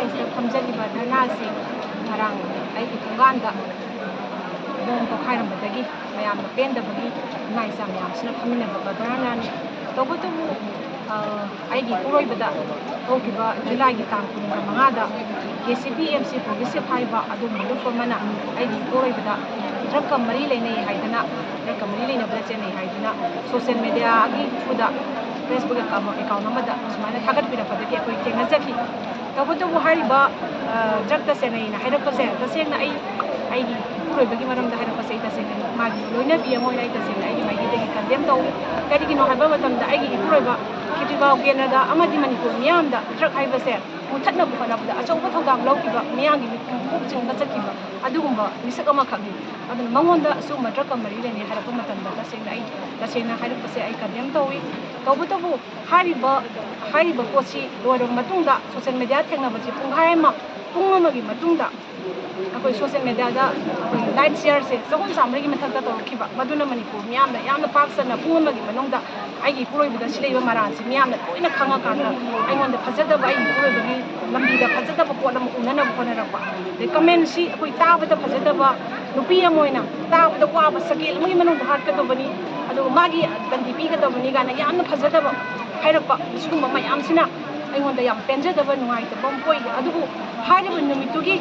ꯂꯩꯀꯥꯏꯁꯤꯗ ꯐꯝꯖꯔꯤꯕ ꯙꯔꯅꯥꯁꯤ ꯉꯔꯥꯡ ꯑꯩꯒꯤ ꯊꯣꯡꯒꯥꯟꯗ ꯕꯣꯝ ꯄꯣꯈꯥꯏꯔꯝꯕꯗꯒꯤ ꯃꯌꯥꯝꯅ ꯄꯦꯟꯗꯕꯒꯤ ꯏꯃꯥ ꯏꯆꯥ ꯃꯌꯥꯝꯁꯤꯅ ꯐꯝꯃꯤꯟꯅꯕ ꯙꯔꯅꯥꯅꯤ ꯇꯧꯕꯇꯕꯨ ꯑꯩꯒꯤ ꯏꯄꯨꯔꯣꯏꯕꯗ ꯍꯧꯈꯤꯕ ꯖꯨꯂꯥꯏꯒꯤ ꯇꯥꯡ 15ꯗ KCPMC ꯄ꯭ꯔꯣꯒ꯭ꯔꯦꯁꯤꯚ ꯍꯥꯏꯕ ꯑꯗꯨꯒꯨꯝꯕ ꯂꯨꯞ ꯑꯃꯅ ꯑꯩꯒꯤ ꯏꯄꯨꯔꯣꯏꯕꯗ ꯗ꯭ꯔꯒꯀ ꯃꯔꯤ ꯂꯩꯅꯩ ꯍꯥꯏꯗꯅ ꯗ꯭ꯔꯒꯀ ꯃꯔꯤ ꯂꯩꯅꯕꯗ ꯆꯦꯟꯅꯩ ꯍꯥꯏꯗꯨꯅ ꯁꯣꯁꯤꯌꯦꯜ ꯃꯦꯗꯤꯌꯥꯒꯤ ꯊ꯭ꯔꯨꯗ ꯐꯦꯁꯕꯨꯛ ꯑꯦꯀꯥꯎꯟ ꯑꯃꯗ ꯁꯨꯃꯥꯏꯅ ꯊꯥꯒꯠꯄꯤꯔꯛꯄꯗꯒꯤ ꯑꯩꯈꯣꯏ ꯊꯦꯡꯅꯖꯈꯤ ꯇꯧꯕꯇꯕꯨ ꯍꯥꯏꯔꯤꯕ ꯗ꯭ꯔꯒꯇ ꯆꯦꯟꯅꯩꯅ ꯍꯥꯏꯔꯛꯄꯁꯦ ꯇꯁꯦꯡꯅ ꯑꯩꯒꯤ ꯏꯄꯨꯔꯣꯏꯕꯒꯤ ꯃꯔꯝꯗ ꯍꯥꯏꯔꯛꯄꯁꯦ ꯑꯩ ꯇꯁꯦꯡꯅ ꯃꯥꯒꯤ ꯂꯣꯏꯅꯕꯤ ꯑꯃ ꯑꯣꯏꯅ ꯑꯩ ꯇꯁꯦꯡꯅ ꯑꯩꯒꯤ ꯃꯥꯏꯀꯩꯗꯒꯤ ꯀꯟꯗꯦꯝ ꯇꯧꯏ ꯀꯔꯤꯒꯤꯅꯣ ꯍꯥꯏꯕ ꯃꯇꯝꯗ ꯑꯩꯒꯤ ꯏꯄꯨꯔꯣꯏꯕ ꯈꯦꯇ꯭ꯔꯤꯒꯥꯎ ꯀꯦꯟꯗ꯭ꯔꯗ ꯑꯃꯗꯤ ꯃꯅꯤꯄꯨꯔ ꯃꯤꯌꯥꯝꯗ ꯗ꯭ꯔꯒ ꯍꯥꯏꯕꯁꯦ ꯃꯨꯊꯠꯅꯕ ꯍꯣꯠꯅꯕꯗ ꯑꯆꯧꯕ ꯊꯧꯗꯥꯡ ꯂꯧꯈꯤꯕ ꯃꯤꯌꯥꯝꯒꯤ ꯃꯤꯄꯨꯡ ꯆꯤꯡꯕ ꯆꯠꯈꯤꯕ ꯑꯗꯨꯒꯨꯝꯕ ꯃꯤꯁꯛ ꯑꯃꯈꯛꯅꯤ ꯑꯗꯨꯅ ꯃꯉꯣꯟꯗ ꯑꯁꯤꯒꯨꯝꯕ ꯗ꯭ꯔꯒꯀ ꯃꯔꯤ ꯂꯩꯅꯩ ꯍꯥꯏꯔꯛꯄ ꯃꯇꯝꯗ ꯇꯁꯦꯡꯅ ꯍꯥꯏꯔꯛꯄꯁꯦ ꯑꯩ ꯀꯟꯗꯦꯝ ꯇꯧꯏ ꯇꯧꯕꯇꯕꯨ ꯍꯥꯏꯔꯤꯕ ꯄꯣꯠꯁꯤ ꯂꯣꯏꯔꯕ ꯃꯇꯨꯡꯗ ꯁꯣꯁꯤꯌꯦꯜ ꯃꯦꯗꯤꯌꯥ ꯊꯦꯡꯅꯕꯁꯤ ꯄꯨꯡ ꯑꯃꯒꯤ ꯃꯇꯨꯡꯗ ꯑꯩꯈꯣꯏ ꯁꯣꯁꯤꯌꯦꯜ ꯃꯦꯗꯤꯌꯥꯗ ꯑꯩꯈꯣꯏ ꯂꯥꯏꯛ ꯁꯤꯌꯔꯁꯦ 300-400ꯒꯤ ꯃꯊꯛꯇ ꯇꯧꯔꯛꯈꯤꯕ ꯃꯗꯨꯅ ꯃꯅꯤꯄꯨꯔ ꯃꯤꯌꯥꯝꯅ ꯌꯥꯝꯅ ꯄꯥꯛ-ꯁꯟꯅ ꯄꯨꯡ ꯑꯃꯒꯤ ꯃꯅꯨꯡꯗ ꯑꯩꯒꯤ ꯏꯄꯨꯔꯣꯏꯕꯗ ꯁꯤꯂꯛꯏꯕ ꯃꯔꯥꯜꯁꯤ ꯃꯤꯌꯥꯝꯅ ꯂꯣꯏꯅ ꯈꯪꯉꯀꯥꯟꯗ ꯑꯩꯉꯣꯟꯗ ꯐꯖꯗꯕ ꯑꯩꯒꯤ ꯏꯄꯨꯔꯣꯏꯕꯒꯤ ꯂꯝꯕꯤꯗ ꯐꯖꯗꯕ ꯄꯣꯠ ꯑꯃ ꯎꯅꯅꯕ ꯍꯣꯠꯅꯔꯛꯄ ꯑꯗꯩ ꯀꯃꯦꯟꯁꯤ ꯑꯩꯈꯣꯏ ꯇꯥꯕꯗ ꯐꯖꯗꯕ ꯅꯨꯄꯤ ꯑꯃ ꯑꯣꯏꯅ ꯇꯥꯕꯗ ꯋꯥꯕ ꯁꯀꯦꯜ ꯑꯃꯒꯤ ꯃꯅꯨꯡꯗ ꯍꯥꯠꯀꯗꯕꯅꯤ ꯑꯗꯨꯒ ꯃꯥꯒꯤ ꯗꯟꯗꯤ ꯄꯤꯒꯗꯕꯅꯤ ꯀꯥꯏꯅ ꯌꯥꯝꯅ ꯐꯖꯗꯕ ꯍꯥꯏꯔꯛꯄ ꯁꯤꯒꯨꯝꯕ ꯃꯌꯥꯝꯁꯤꯅ ꯑꯩꯉꯣꯟꯗ ꯌꯥꯝ ꯄꯦꯟꯖꯗꯕ ꯅꯨꯡꯉꯥꯏꯇꯕ ꯑꯃ ꯄꯣꯛꯏ ꯑꯗꯨꯕꯨ ꯍꯥꯏꯔꯤꯕ ꯅꯨꯃꯤꯠꯇꯨꯒꯤ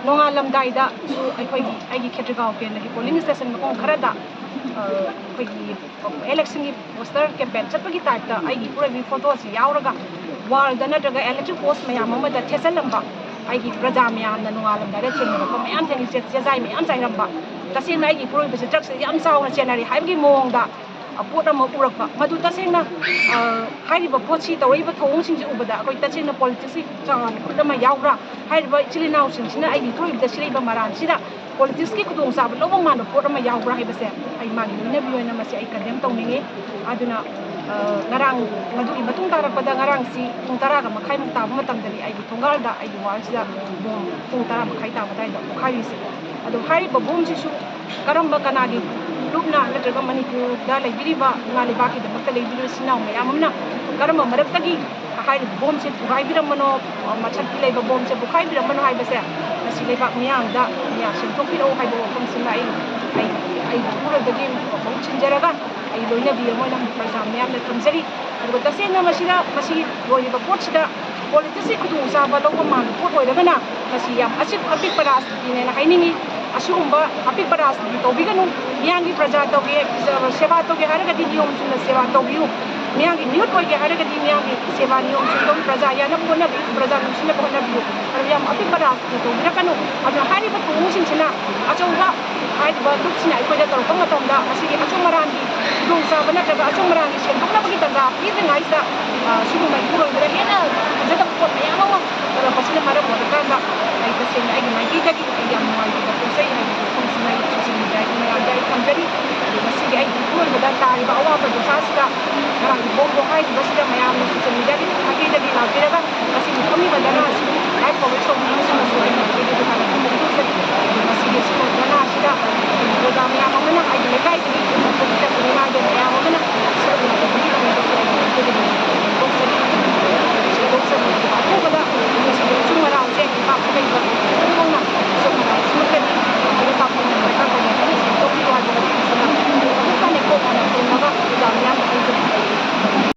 ꯅꯣꯡꯉꯥꯜꯂꯝꯗꯥꯏꯗꯁꯨ ꯑꯩꯒꯤ ꯈꯦꯇ꯭ꯔꯤꯒꯥꯎ ꯀꯦꯟꯗ꯭ꯔꯒꯤ ꯄꯣꯂꯤꯡ ꯁ꯭ꯇꯦꯁꯟ ꯃꯐꯝ ꯈꯔꯗ ꯑꯩꯈꯣꯏꯒꯤ ꯑꯦꯂꯦꯛꯁꯟꯒꯤ ꯄꯣꯁꯇꯔ ꯀꯦꯝꯄꯦꯟ ꯆꯠꯄꯒꯤ ꯇꯥꯏꯞꯇ ꯑꯩꯒꯤ ꯏꯄꯨꯔꯣꯏꯕꯒꯤ ꯐꯣꯇꯣꯁꯤ ꯌꯥꯎꯔꯒ ꯋꯥꯜꯗ ꯅꯠꯇ꯭ꯔꯒ ꯏꯂꯦꯛꯇ꯭ꯔꯤꯛ ꯄꯣꯁ ꯃꯌꯥꯝ ꯑꯃꯗ ꯊꯦꯠꯆꯜꯂꯝꯕ ꯑꯩꯒꯤ ꯄ꯭ꯔꯖꯥ ꯃꯌꯥꯝꯅ ꯅꯣꯡꯉꯥꯜꯂꯝꯗꯥꯏꯗ ꯊꯦꯡꯅꯔꯛꯄ ꯃꯌꯥꯝ ꯊꯦꯡꯅꯩ ꯆꯦꯖꯥꯏ ꯃꯌꯥꯝ ꯆꯥꯏꯔꯝꯕ ꯇꯁꯦꯡꯅ ꯑꯩꯒꯤ ꯏꯄꯨꯔꯣꯏꯕꯁꯦ ꯗ꯭ꯔꯒꯁꯦ ꯌꯥꯝ ꯆꯥꯎꯅ ꯆꯦꯟꯅꯔꯤ ꯍꯥꯏꯕꯒꯤ ꯃꯑꯣꯡꯗ ꯄꯣꯠ ꯑꯃ ꯎꯔꯛꯄ ꯃꯗꯨ ꯇꯁꯦꯡꯅ ꯍꯥꯏꯔꯤꯕ ꯄꯣꯠꯁꯤ ꯇꯧꯔꯛꯏꯕ ꯊꯧꯑꯣꯡꯁꯤꯡꯁꯤ ꯎꯕꯗ ꯑꯩꯈꯣꯏ ꯇꯁꯦꯡꯅ ꯄꯣꯂꯤꯇꯤꯛꯁꯀꯤ ꯆꯥꯎꯅ ꯈꯨꯠ ꯑꯃ ꯌꯥꯎꯕ꯭ꯔꯥ ꯍꯥꯏꯔꯤꯕ ꯏꯆꯤꯜ ꯏꯅꯥꯎꯁꯤꯡꯁꯤꯅ ꯑꯩꯒꯤ ꯏꯄꯨꯔꯣꯏꯕꯗ ꯁꯤꯂꯛꯏꯕ ꯃꯔꯥꯜꯁꯤꯗ ꯄꯣꯂꯤꯇꯤꯛꯁꯀꯤ ꯈꯨꯗꯣꯡꯆꯥꯕ ꯂꯧꯕ ꯃꯥꯟꯕ ꯄꯣꯠ ꯑꯃ ꯌꯥꯎꯕ꯭ꯔꯥ ꯍꯥꯏꯕꯁꯦ ꯑꯩ ꯃꯥꯒꯤ ꯂꯣꯏꯅꯕꯤ ꯑꯣꯏꯅ ꯃꯁꯤ ꯑꯩ ꯀꯟꯗꯦꯝ ꯇꯧꯅꯤꯡꯉꯤ ꯑꯗꯨꯅ ꯉꯔꯥꯡ ꯃꯗꯨꯒꯤ ꯃꯇꯨꯡ ꯇꯥꯔꯛꯄꯗ ꯉꯔꯥꯡꯁꯤ ꯄꯨꯡ 10:30 ꯇꯥꯕ ꯃꯇꯝꯗꯅꯤ ꯑꯩꯒꯤ ꯊꯣꯡꯒꯥꯜꯗ ꯑꯩꯒꯤ ꯋꯥꯔꯜꯁꯤꯗ ꯕꯣꯝ ꯄꯨꯡ 10:30 ꯇꯥꯕ ꯑꯗꯨꯋꯥꯏꯗ ꯄꯣꯈꯥꯏꯔꯤꯁꯤ ꯑꯗꯣ ꯍꯥꯏꯔꯤꯕ ꯕꯣꯝꯁꯤꯁꯨ ꯀꯔꯝꯕ ꯀꯅꯥꯒꯤ ꯂꯨꯞꯅ ꯅꯠꯇ꯭ꯔꯒ ꯃꯅꯤꯄꯨꯔꯗ ꯂꯩꯕꯤꯔꯤꯕ ꯏꯃꯥ ꯂꯩꯕꯥꯛꯀꯤꯗꯃꯛꯇ ꯂꯩꯕꯤꯔꯤꯕ ꯏꯆꯤꯜ ꯏꯅꯥꯎ ꯃꯌꯥꯝ ꯑꯃꯅ ꯀꯔꯝꯕ ꯃꯔꯛꯇꯒꯤ ꯍꯥꯏꯔꯤꯕ ꯕꯣꯝꯁꯦ ꯊꯨꯒꯥꯏꯕꯤꯔꯝꯕꯅꯣ ꯃꯊꯛꯀꯤ ꯂꯩꯕ ꯕꯣꯝꯁꯦ ꯄꯣꯈꯥꯏꯕꯤꯔꯝꯕꯅꯣ ꯍꯥꯏꯕꯁꯦ ꯃꯁꯤ ꯂꯩꯕꯥꯛ ꯃꯤꯌꯥꯝꯗ ꯁꯦꯝꯗꯣꯛꯄꯤꯔꯛꯎ ꯍꯥꯏꯕ ꯋꯥꯐꯝꯁꯤꯃ ꯑꯩꯒꯤ ꯏꯄꯨꯔꯣꯏꯕꯒꯤ ꯃꯍꯨꯠ ꯁꯤꯟꯖꯔꯒ ꯑꯩ ꯂꯣꯏꯅꯕꯤ ꯑꯃ ꯑꯣꯏꯅ ꯄ꯭ꯔꯖꯥ ꯃꯌꯥꯝꯅ ꯊꯝꯖꯔꯤ ꯑꯗꯨꯒ ꯇꯁꯦꯡꯅ ꯃꯁꯤ ꯂꯣꯏꯔꯤꯕ ꯄꯣꯠꯁꯤꯗ ꯄꯣꯂꯤꯇꯤꯛꯁꯀꯤ ꯈꯨꯗꯣꯡꯆꯥꯕ ꯂꯧꯕ ꯃꯥꯟꯕ ꯄꯣꯠ ꯑꯣꯏꯔꯒꯅ ꯃꯁꯤ ꯌꯥꯝ ꯑꯄꯤꯛꯄ ꯔꯥꯖꯅꯤꯇꯤꯅꯦꯅ ꯍꯥꯏꯅꯤꯡꯉꯤ ꯑꯁꯤꯒꯨꯝꯕ ꯑꯄꯤꯛꯄ ꯔꯥꯖꯅꯤꯇꯤ ꯇꯧꯕꯤꯒꯅꯨ ꯃꯤꯌꯥꯝꯒꯤ ꯄ꯭ꯔꯖꯥ ꯇꯧꯒꯦ ꯁꯦꯕꯥ ꯇꯧꯒꯦ ꯍꯥꯏꯔꯒꯗꯤ ꯅꯤꯌꯣꯝ ꯆꯨꯝꯅ ꯁꯦꯕꯥ ꯇꯧꯕꯤꯌꯨ ꯃꯤꯌꯥꯝꯒꯤ ꯃꯤꯍꯨꯠ ꯑꯣꯏꯒꯦ ꯍꯥꯏꯔꯒꯗꯤ ꯃꯤꯌꯥꯝꯒꯤ ꯁꯦꯕꯥ ꯅꯤꯌꯣꯝ ꯆꯨꯝꯅ ꯄ꯭ꯔꯖꯥ ꯌꯥꯅꯕ ꯍꯣꯠꯅꯕꯤꯌꯨ ꯄ꯭ꯔꯖꯥ ꯅꯨꯡꯁꯤꯅꯕ ꯍꯣꯠꯅꯕꯤꯌꯨ ꯑꯗꯨ ꯌꯥꯝ ꯑꯄꯤꯛꯄ ꯔꯥꯖꯅꯤꯇꯤ ꯇꯧꯕꯤꯔꯛꯀꯅꯨ ꯑꯗꯨꯅ ꯍꯥꯏꯔꯤꯕ ꯊꯧꯑꯣꯡꯁꯤꯡꯁꯤꯅ ꯑꯆꯧꯕ ꯍꯥꯏꯔꯤꯕ ꯂꯨꯞꯁꯤꯅ ꯑꯩꯈꯣꯏꯗ ꯇꯧꯔꯛꯄ ꯃꯇꯝꯗ ꯃꯁꯤꯒꯤ ꯑꯆꯨꯝ ꯑꯔꯥꯟꯒꯤ ꯈꯨꯗꯣꯡꯆꯥꯕ ꯅꯠꯇ꯭ꯔꯒ ꯑꯆꯨꯝ ꯑꯔꯥꯟꯒꯤ ꯁꯦꯡꯗꯣꯛꯅꯕꯒꯤ ꯇꯥꯟꯖꯥ ꯄꯤꯗ꯭ꯔꯤꯉꯩꯁꯤꯗ ꯁꯤꯒꯨꯝꯕ ꯏꯄꯨꯔꯣꯏꯕꯗ ꯍꯦꯟꯅ ꯐꯖꯗꯕ ꯄꯣꯠ ꯃꯌꯥꯝ ꯑꯃ ꯇꯧꯔꯛꯄꯁꯤꯅ ꯃꯔꯝ ꯑꯣꯏꯔꯀꯥꯟꯗ ꯑꯩ ꯇꯁꯦꯡꯅ ꯑꯩꯒꯤ ꯃꯥꯏꯀꯩꯗꯒꯤ ꯑꯩ ꯌꯥꯝ ꯅꯨꯡꯉꯥꯏꯇꯕ ꯄꯣꯛꯆꯩ ꯍꯥꯏꯕ ꯋꯥꯐꯝꯁꯤꯃ ꯑꯩ ꯁꯣꯁꯤꯌꯦꯜ ꯃꯦꯗꯤꯌꯥꯒꯤ ꯃꯌꯥꯝꯗ ꯑꯩ ꯊꯝꯖꯔꯤ ꯑꯗꯨ ꯉꯁꯤꯒꯤ ꯑꯩꯒꯤ ꯏꯄꯨꯔꯣꯏꯕꯗ ꯇꯥꯔꯤꯕ ꯑꯋꯥꯕ ꯗꯁꯥꯁꯤꯗ ꯉꯔꯥꯡꯒꯤ ꯕꯣꯝ ꯄꯣꯈꯥꯏꯔꯤꯕꯁꯤꯗ ꯃꯌꯥꯝꯅ ꯁꯣꯁꯤꯌꯦꯜ ꯃꯦꯗꯤꯌꯥꯒꯤ ꯃꯥꯏꯀꯩꯗꯒꯤ ꯂꯥꯛꯄꯤꯔꯒ ꯉꯁꯤꯒꯤ ꯐꯝꯃꯤꯕ ꯙꯔꯅꯥ ꯑꯁꯤꯕꯨ ꯂꯥꯏꯚ ꯀꯣꯚꯔꯦꯖ ꯇꯧꯕꯤꯔꯤꯕꯁꯤ